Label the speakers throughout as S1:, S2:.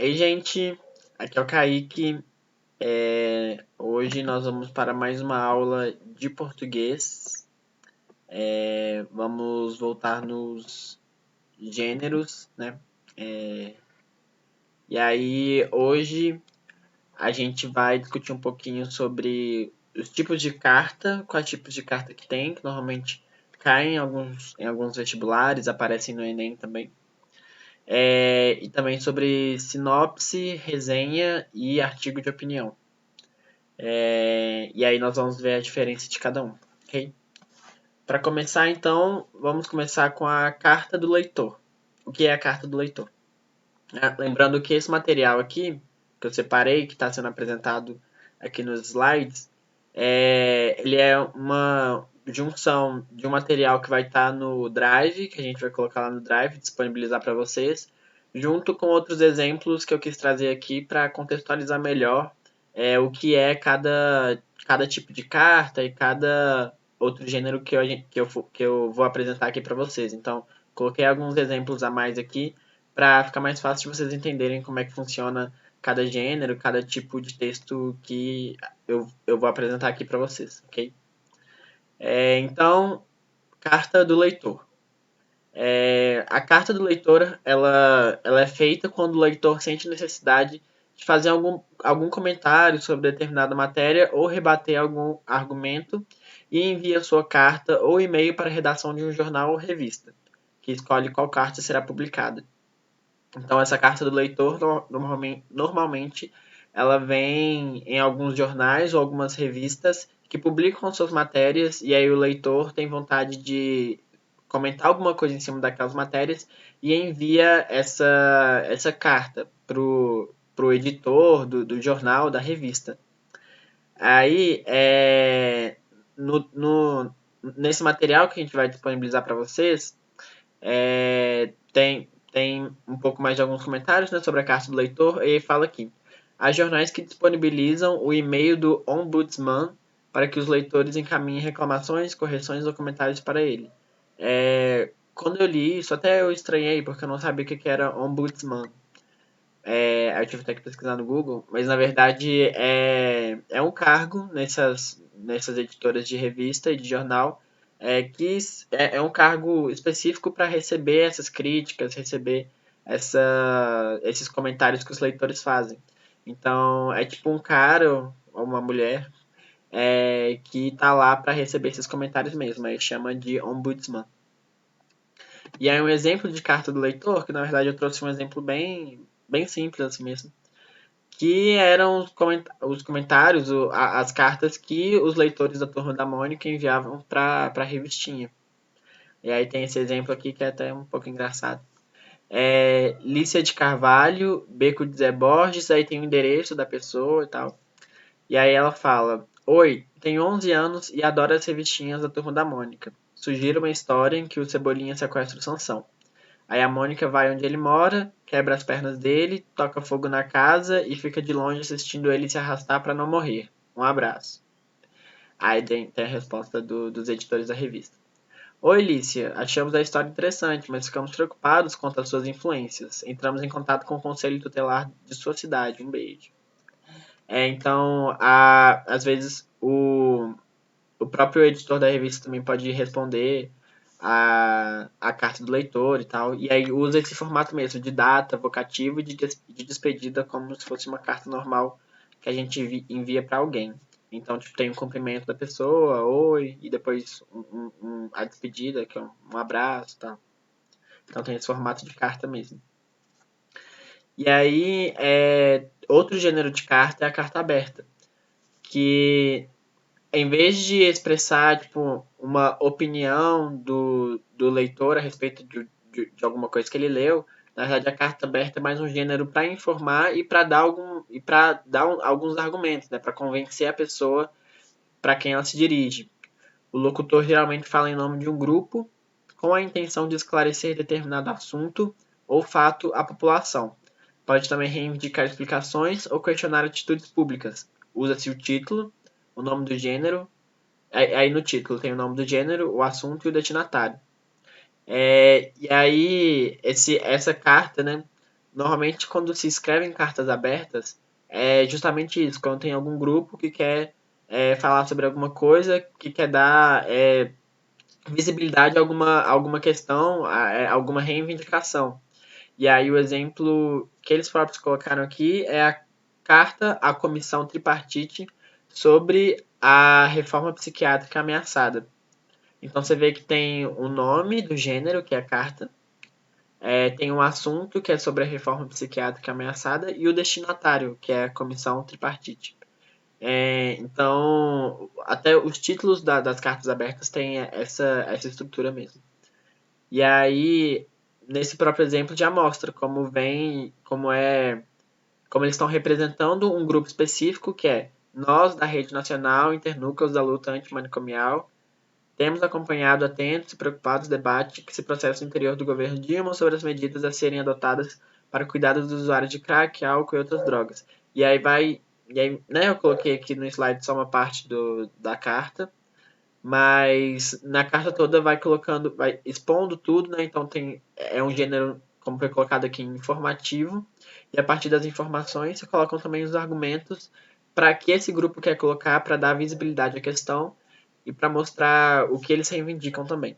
S1: Ei, gente, aqui é o Kaique. Hoje nós vamos para mais uma aula de português. Vamos voltar nos gêneros, né? É, e aí, hoje a gente vai discutir um pouquinho sobre os tipos de carta, quais tipos de carta que tem, que normalmente caem em alguns vestibulares, aparecem no Enem também. E também sobre sinopse, resenha e artigo de opinião. E aí nós vamos ver a diferença de cada um, ok? Para começar, então, vamos começar com a carta do leitor. O que é a carta do leitor? Lembrando que esse material aqui, que eu separei, que está sendo apresentado aqui nos slides, ele é uma junção de um material que vai estar no Drive, que a gente vai colocar lá no Drive, disponibilizar para vocês, junto com outros exemplos que eu quis trazer aqui para contextualizar melhor o que é cada tipo de carta e cada outro gênero que eu vou apresentar aqui para vocês. Então, coloquei alguns exemplos a mais aqui para ficar mais fácil de vocês entenderem como é que funciona cada gênero, cada tipo de texto que eu vou apresentar aqui para vocês, ok? Então, carta do leitor. A carta do leitor, ela é feita quando o leitor sente necessidade de fazer algum comentário sobre determinada matéria ou rebater algum argumento e envia sua carta ou e-mail para a redação de um jornal ou revista, que escolhe qual carta será publicada. Então, essa carta do leitor, normalmente, ela vem em alguns jornais ou algumas revistas que publicam suas matérias, e aí o leitor tem vontade de comentar alguma coisa em cima daquelas matérias e envia essa carta pro editor do jornal, da revista. Aí, nesse material que a gente vai disponibilizar para vocês, tem um pouco mais de alguns comentários, né, sobre a carta do leitor, e fala aqui: há jornais que disponibilizam o e-mail do Ombudsman para que os leitores encaminhem reclamações, correções ou comentários para ele. Quando eu li isso, até eu estranhei, porque eu não sabia o que era Ombudsman. Aí eu tive até que pesquisar no Google, mas na verdade é um cargo nessas editoras de revista e de jornal, que é um cargo específico para receber essas críticas, receber esses comentários que os leitores fazem. Então é tipo um cara ou uma mulher que está lá para receber esses comentários mesmo, aí chama de ombudsman. E aí um exemplo de carta do leitor, que na verdade eu trouxe um exemplo bem simples assim mesmo, que eram os comentários, as cartas que os leitores da Turma da Mônica enviavam para a revistinha. E aí tem esse exemplo aqui que é até um pouco engraçado. Lícia de Carvalho, Beco de Zé Borges, aí tem o endereço da pessoa e tal. E aí ela fala: oi, tenho 11 anos e adoro as revistinhas da Turma da Mônica. Sugiro uma história em que o Cebolinha sequestra o Sansão. Aí a Mônica vai onde ele mora, quebra as pernas dele, toca fogo na casa e fica de longe assistindo ele se arrastar para não morrer. Um abraço. Aí tem a resposta dos editores da revista. Oi, Lícia. Achamos a história interessante, mas ficamos preocupados quanto às suas influências. Entramos em contato com o conselho tutelar de sua cidade. Um beijo. Então, às vezes, o próprio editor da revista também pode responder a carta do leitor e tal. E aí usa esse formato mesmo de data, vocativo e de despedida como se fosse uma carta normal que a gente envia para alguém. Então, tipo, tem o cumprimento da pessoa, oi, e depois a despedida, que é um abraço e tal. Então tem esse formato de carta mesmo. E aí, outro gênero de carta é a carta aberta, que em vez de expressar tipo, uma opinião do leitor a respeito de alguma coisa que ele leu, na verdade a carta aberta é mais um gênero para informar e para dar alguns argumentos, né, para convencer a pessoa para quem ela se dirige. O locutor geralmente fala em nome de um grupo com a intenção de esclarecer determinado assunto ou fato à população. Pode também reivindicar explicações ou questionar atitudes públicas. Usa-se o título, o nome do gênero. Aí no título tem o nome do gênero, o assunto e o destinatário. E aí essa carta, né, normalmente quando se escrevem cartas abertas, é justamente isso, quando tem algum grupo que quer falar sobre alguma coisa, que quer dar visibilidade a alguma questão, alguma reivindicação. E aí o exemplo que eles próprios colocaram aqui é a carta à comissão tripartite sobre a reforma psiquiátrica ameaçada. Então você vê que tem o nome do gênero, que é a carta, tem um assunto que é sobre a reforma psiquiátrica ameaçada e o destinatário, que é a comissão tripartite. Então, até os títulos das cartas abertas têm essa estrutura mesmo. E aí, nesse próprio exemplo, já mostra como eles estão representando um grupo específico que é nós da Rede Nacional Internúcleos da Luta Antimanicomial. Temos acompanhado atentos e preocupados o debate que se processa no interior do governo Dilma sobre as medidas a serem adotadas para o cuidado dos usuários de crack, álcool e outras drogas. E aí, eu coloquei aqui no slide só uma parte da carta, mas na carta toda vai expondo tudo, né? Então é um gênero, como foi colocado aqui, informativo, e a partir das informações se colocam também os argumentos para que esse grupo quer colocar para dar visibilidade à questão e para mostrar o que eles reivindicam também.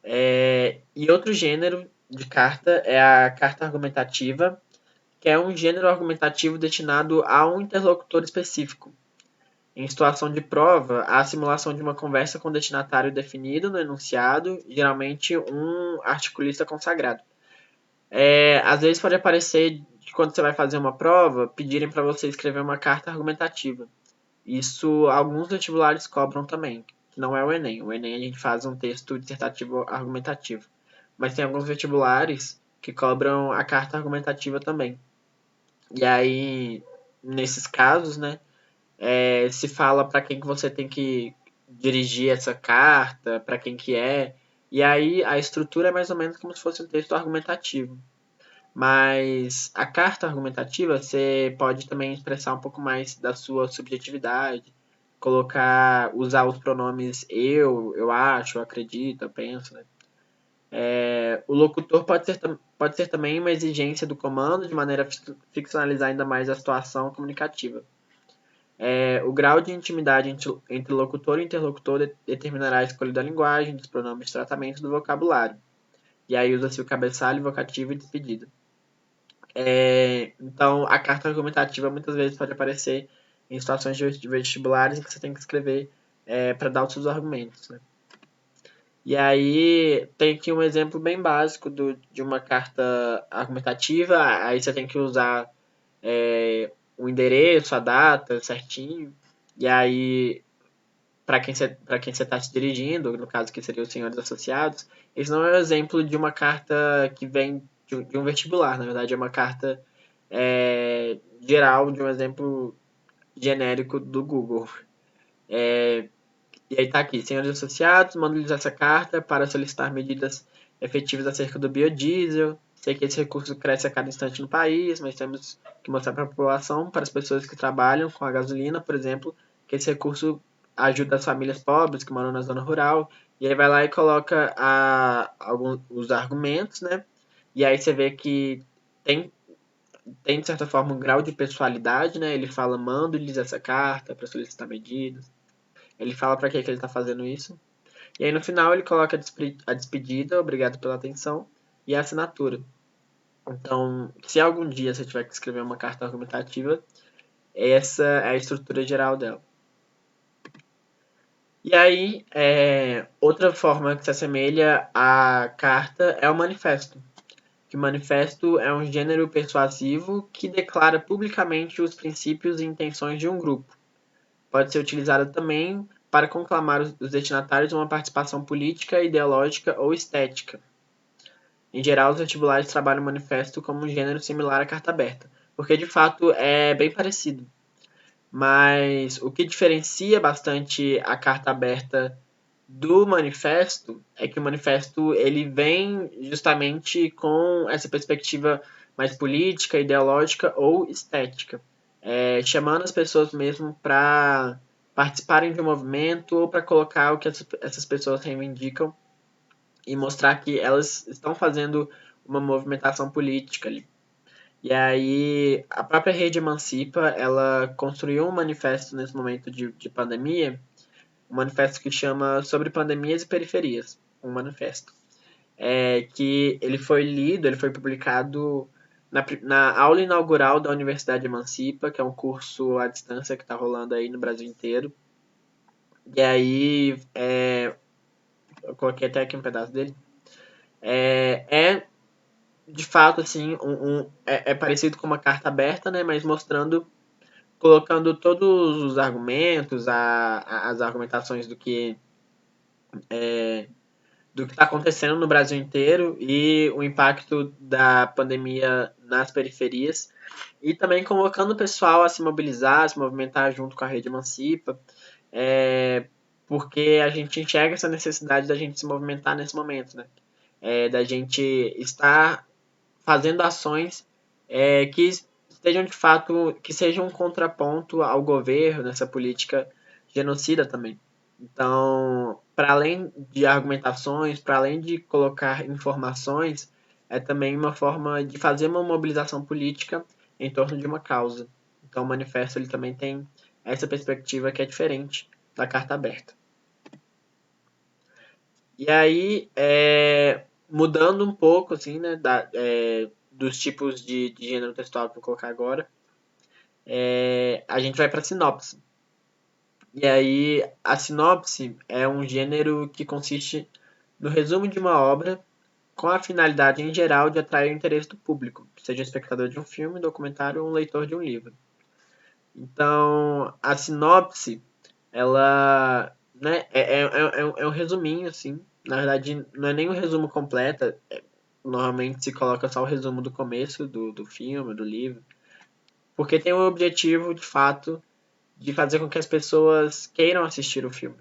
S1: E outro gênero de carta é a carta argumentativa, que é um gênero argumentativo destinado a um interlocutor específico. Em situação de prova, há a simulação de uma conversa com destinatário definido no enunciado, geralmente um articulista consagrado. Às vezes pode aparecer que quando você vai fazer uma prova, pedirem para você escrever uma carta argumentativa. Isso alguns vestibulares cobram também, que não é o Enem. O Enem a gente faz um texto dissertativo argumentativo. Mas tem alguns vestibulares que cobram a carta argumentativa também. E aí, nesses casos, né, se fala para quem que você tem que dirigir essa carta, para quem que é. E aí a estrutura é mais ou menos como se fosse um texto argumentativo. Mas a carta argumentativa você pode também expressar um pouco mais da sua subjetividade, usar os pronomes eu acho, eu acredito, eu penso, né? O locutor pode ser também uma exigência do comando de maneira a ficcionalizar ainda mais a situação comunicativa. O grau de intimidade entre locutor e interlocutor determinará a escolha da linguagem, dos pronomes de tratamento e do vocabulário. E aí usa-se o cabeçalho, vocativo e despedida. Então, a carta argumentativa muitas vezes pode aparecer em situações de vestibulares em que você tem que escrever para dar os seus argumentos. Né? E aí, tem aqui um exemplo bem básico de uma carta argumentativa. Aí você tem que usar o endereço, a data certinho. E aí, para quem você está se dirigindo, no caso que seria os senhores associados, esse não é um exemplo de uma carta que vem de um vestibular, na verdade é uma carta geral de um exemplo genérico do Google. E aí tá aqui, senhores associados, mando-lhes essa carta para solicitar medidas efetivas acerca do biodiesel. Sei que esse recurso cresce a cada instante no país, mas temos que mostrar para a população, para as pessoas que trabalham com a gasolina, por exemplo, que esse recurso ajuda as famílias pobres que moram na zona rural. E aí vai lá e coloca os argumentos, né? E aí você vê que tem, tem de certa forma um grau de pessoalidade, né? Ele fala, mando-lhes essa carta para solicitar medidas. Ele fala para que ele está fazendo isso. E aí no final ele coloca a despedida, obrigado pela atenção, e a assinatura. Então, se algum dia você tiver que escrever uma carta argumentativa, essa é a estrutura geral dela. E aí, outra forma que se assemelha à carta é o manifesto. Que o manifesto é um gênero persuasivo que declara publicamente os princípios e intenções de um grupo. Pode ser utilizado também para conclamar os destinatários a uma participação política, ideológica ou estética. Em geral, os vestibulares trabalham o manifesto como um gênero similar à carta aberta, porque de fato é bem parecido. Mas o que diferencia bastante a carta aberta do manifesto é que o manifesto ele vem justamente com essa perspectiva mais política, ideológica ou estética, chamando as pessoas mesmo para participarem de um movimento ou para colocar o que essas pessoas reivindicam e mostrar que elas estão fazendo uma movimentação política ali. E aí, a própria Rede Emancipa, ela construiu um manifesto nesse momento de pandemia, um manifesto que chama Sobre Pandemias e Periferias, um manifesto. Que ele foi lido, ele foi publicado na aula inaugural da Universidade Emancipa, que é um curso à distância que está rolando aí no Brasil inteiro. E aí, eu coloquei até aqui um pedaço dele. É de fato, assim, é parecido com uma carta aberta, né? Mas mostrando, colocando todos os argumentos, as argumentações do que está acontecendo no Brasil inteiro e o impacto da pandemia nas periferias. E também convocando o pessoal a se mobilizar, a se movimentar junto com a Rede Emancipa, porque a gente enxerga essa necessidade da gente se movimentar nesse momento, né? Da gente estar fazendo ações que estejam de fato, que sejam um contraponto ao governo nessa política genocida também. Então, para além de argumentações, para além de colocar informações, é também uma forma de fazer uma mobilização política em torno de uma causa. Então, o manifesto ele também tem essa perspectiva que é diferente da carta aberta. E aí, mudando um pouco, assim, né, dos tipos de gênero textual que eu vou colocar agora, a gente vai para a sinopse. E aí, a sinopse é um gênero que consiste no resumo de uma obra com a finalidade, em geral, de atrair o interesse do público, seja um espectador de um filme, documentário ou um leitor de um livro. Então, a sinopse, ela, né, é um resuminho, assim. Na verdade, não é nem um resumo completo. Normalmente se coloca só o resumo do começo do filme, do livro. Porque tem o objetivo, de fato, de fazer com que as pessoas queiram assistir o filme.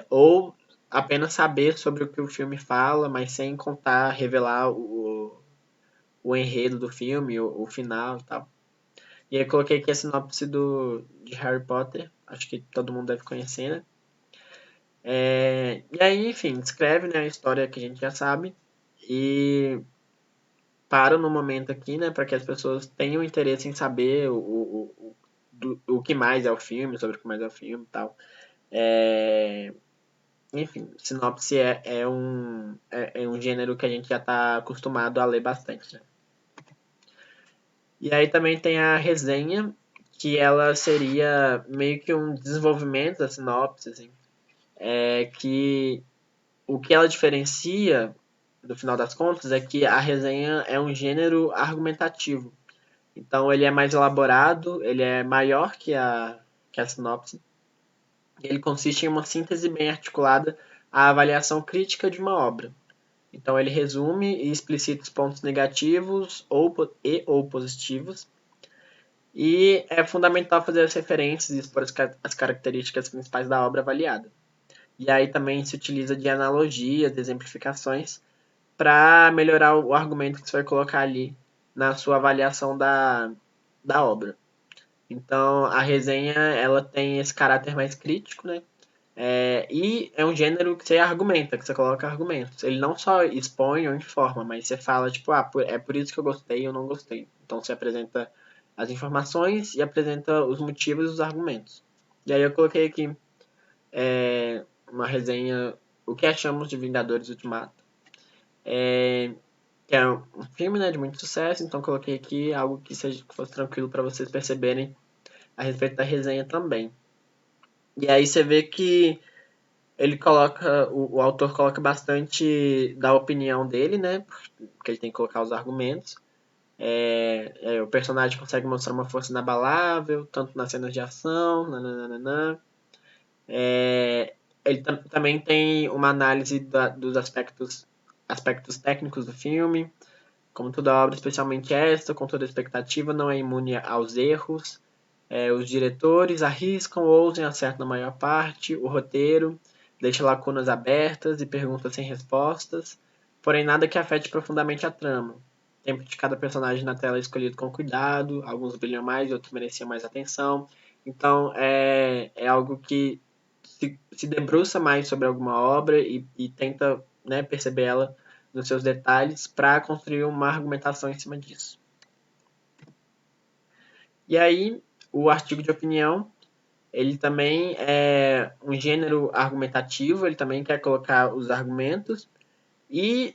S1: Ou apenas saber sobre o que o filme fala, mas sem contar, revelar o enredo do filme, o final e tal. E aí eu coloquei aqui a sinopse de Harry Potter, acho que todo mundo deve conhecer, né? E aí, enfim, descreve, né, a história que a gente já sabe e para no momento aqui, né, para que as pessoas tenham interesse em saber o que mais é o filme, sobre o que mais é o filme e tal. Enfim, sinopse é um gênero que a gente já está acostumado a ler bastante, né? E aí também tem a resenha, que ela seria meio que um desenvolvimento da sinopse, assim, que o que ela diferencia, no final das contas, é que a resenha é um gênero argumentativo. Então ele é mais elaborado, ele é maior que a sinopse. Ele consiste em uma síntese bem articulada à avaliação crítica de uma obra. Então ele resume e explicita os pontos negativos ou positivos. E é fundamental fazer as referências e expor as características principais da obra avaliada. E aí também se utiliza de analogias, de exemplificações, para melhorar o argumento que você vai colocar ali na sua avaliação da obra. Então, a resenha ela tem esse caráter mais crítico, né? E é um gênero que você argumenta, que você coloca argumentos. Ele não só expõe ou informa, mas você fala, tipo, é por isso que eu gostei ou não gostei. Então, você apresenta as informações e apresenta os motivos e os argumentos. E aí eu coloquei aqui uma resenha, o que achamos de Vingadores Ultimato. Que é um filme, né, de muito sucesso, então coloquei aqui algo que fosse tranquilo para vocês perceberem a respeito da resenha também. E aí você vê que ele coloca, o autor coloca bastante da opinião dele, né, porque ele tem que colocar os argumentos. O personagem consegue mostrar uma força inabalável, tanto nas cenas de ação, nananana. Ele também tem uma análise dos aspectos técnicos do filme. Como toda obra, especialmente esta, com toda expectativa, não é imune aos erros. Os diretores arriscam, ousam e acertam na maior parte. O roteiro deixa lacunas abertas e perguntas sem respostas, porém nada que afete profundamente a trama. O tempo de cada personagem na tela é escolhido com cuidado, alguns brilham mais e outros mereciam mais atenção. Então é algo que se debruça mais sobre alguma obra e tenta, né, perceber ela nos seus detalhes para construir uma argumentação em cima disso. E aí, o artigo de opinião, ele também é um gênero argumentativo, ele também quer colocar os argumentos,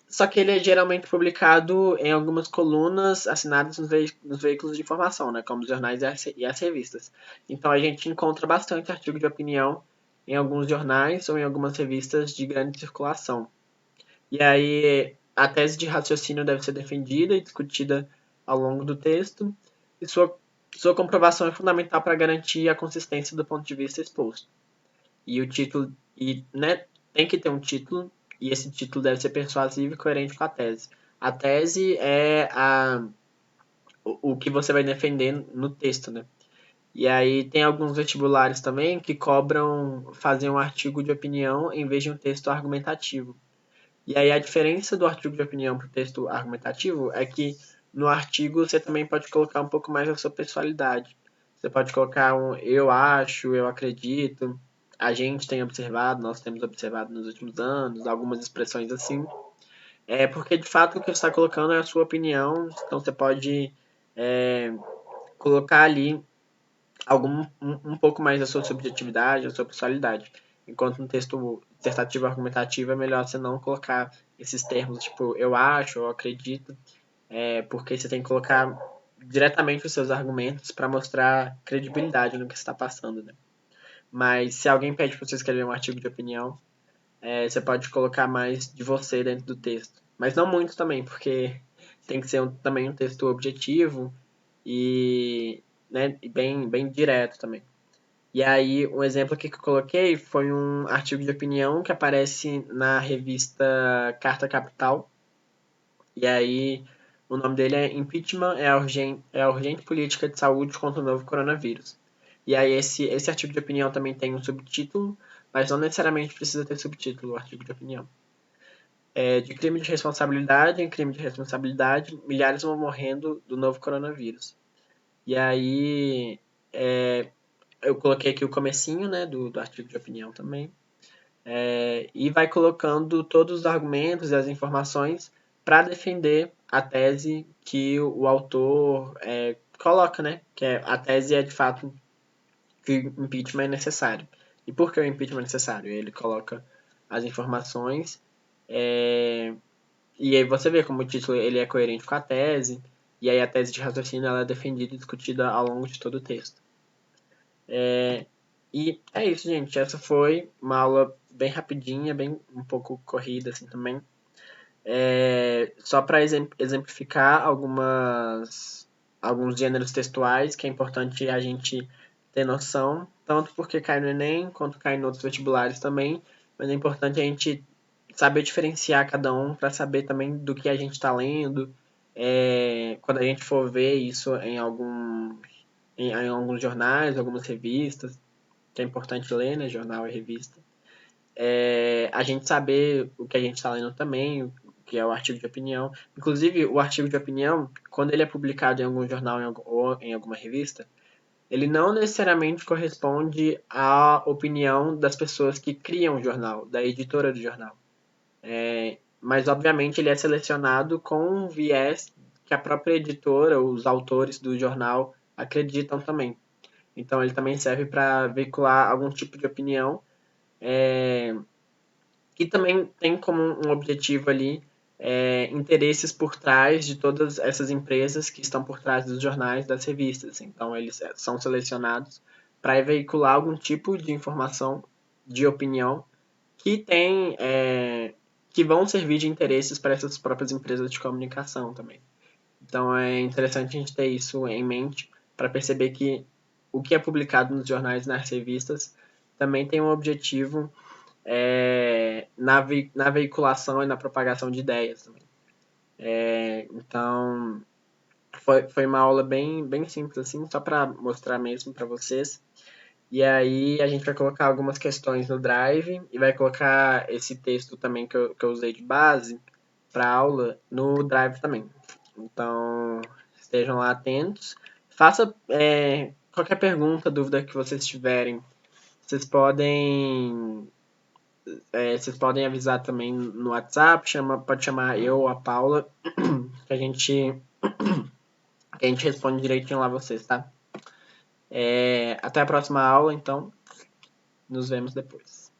S1: só que ele é geralmente publicado em algumas colunas assinadas nos veículos de informação, né, como os jornais e as revistas. Então a gente encontra bastante artigo de opinião em alguns jornais ou em algumas revistas de grande circulação. E aí a tese de raciocínio deve ser defendida e discutida ao longo do texto, e sua comprovação é fundamental para garantir a consistência do ponto de vista exposto. E o título, né, tem que ter um título, e esse título deve ser persuasivo e coerente com a tese. A tese é o que você vai defender no texto, né? E aí tem alguns vestibulares também que cobram fazer um artigo de opinião em vez de um texto argumentativo. E aí a diferença do artigo de opinião para o texto argumentativo é que no artigo você também pode colocar um pouco mais a sua pessoalidade. Você pode colocar um eu acho, eu acredito, a gente tem observado, nós temos observado nos últimos anos, algumas expressões assim. É porque de fato o que você está colocando é a sua opinião, então você pode colocar ali um pouco mais da sua subjetividade, da sua personalidade. Enquanto no texto dissertativo argumentativo é melhor você não colocar esses termos, tipo eu acho, eu acredito, porque você tem que colocar diretamente os seus argumentos para mostrar credibilidade no que você está passando, né? Mas se alguém pede para você escrever um artigo de opinião, você pode colocar mais de você dentro do texto. Mas não muito também, porque tem que ser também um texto objetivo e, né, bem direto também. E aí, um exemplo aqui que eu coloquei foi um artigo de opinião que aparece na revista Carta Capital. E aí, o nome dele é Impeachment é a urgente política de saúde contra o novo coronavírus. E aí, esse artigo de opinião também tem um subtítulo, mas não necessariamente precisa ter subtítulo o artigo de opinião. De crime de responsabilidade em crime de responsabilidade, milhares vão morrendo do novo coronavírus. E aí, eu coloquei aqui o comecinho, né, do artigo de opinião também, e vai colocando todos os argumentos e as informações para defender a tese que o autor coloca, né, que a tese é de fato que o impeachment é necessário. E por que o impeachment é necessário? Ele coloca as informações, e aí você vê como o título ele é coerente com a tese, e aí a tese de raciocínio ela é defendida e discutida ao longo de todo o texto. E é isso, gente. Essa foi uma aula bem rapidinha, bem um pouco corrida assim também. Só para exemplificar alguns gêneros textuais que é importante a gente ter noção, tanto porque cai no Enem quanto cai em outros vestibulares também, mas é importante a gente saber diferenciar cada um para saber também do que a gente está lendo. Quando a gente for ver isso em alguns jornais, algumas revistas, que é importante ler, né, jornal e revista. A gente saber o que a gente está lendo também, o que é o artigo de opinião. Inclusive, o artigo de opinião, quando ele é publicado em algum jornal ou em alguma revista, ele não necessariamente corresponde à opinião das pessoas que criam o jornal, da editora do jornal. Mas, obviamente, ele é selecionado com um viés que a própria editora, os autores do jornal, acreditam também. Então, ele também serve para veicular algum tipo de opinião, que também tem como um objetivo ali interesses por trás de todas essas empresas que estão por trás dos jornais, das revistas. Então, eles são selecionados para veicular algum tipo de informação, de opinião, que tem, que vão servir de interesses para essas próprias empresas de comunicação também. Então, é interessante a gente ter isso em mente para perceber que o que é publicado nos jornais e nas revistas também tem um objetivo na veiculação e na propagação de ideias também. Então, foi uma aula bem simples, assim, só para mostrar mesmo para vocês. E aí a gente vai colocar algumas questões no Drive e vai colocar esse texto também que eu usei de base para aula no Drive também. Então, estejam lá atentos. Faça qualquer pergunta, dúvida que vocês tiverem. Vocês podem Vocês podem avisar também no WhatsApp, pode chamar eu ou a Paula, que a gente responde direitinho lá vocês, tá? Até a próxima aula, então. Nos vemos depois.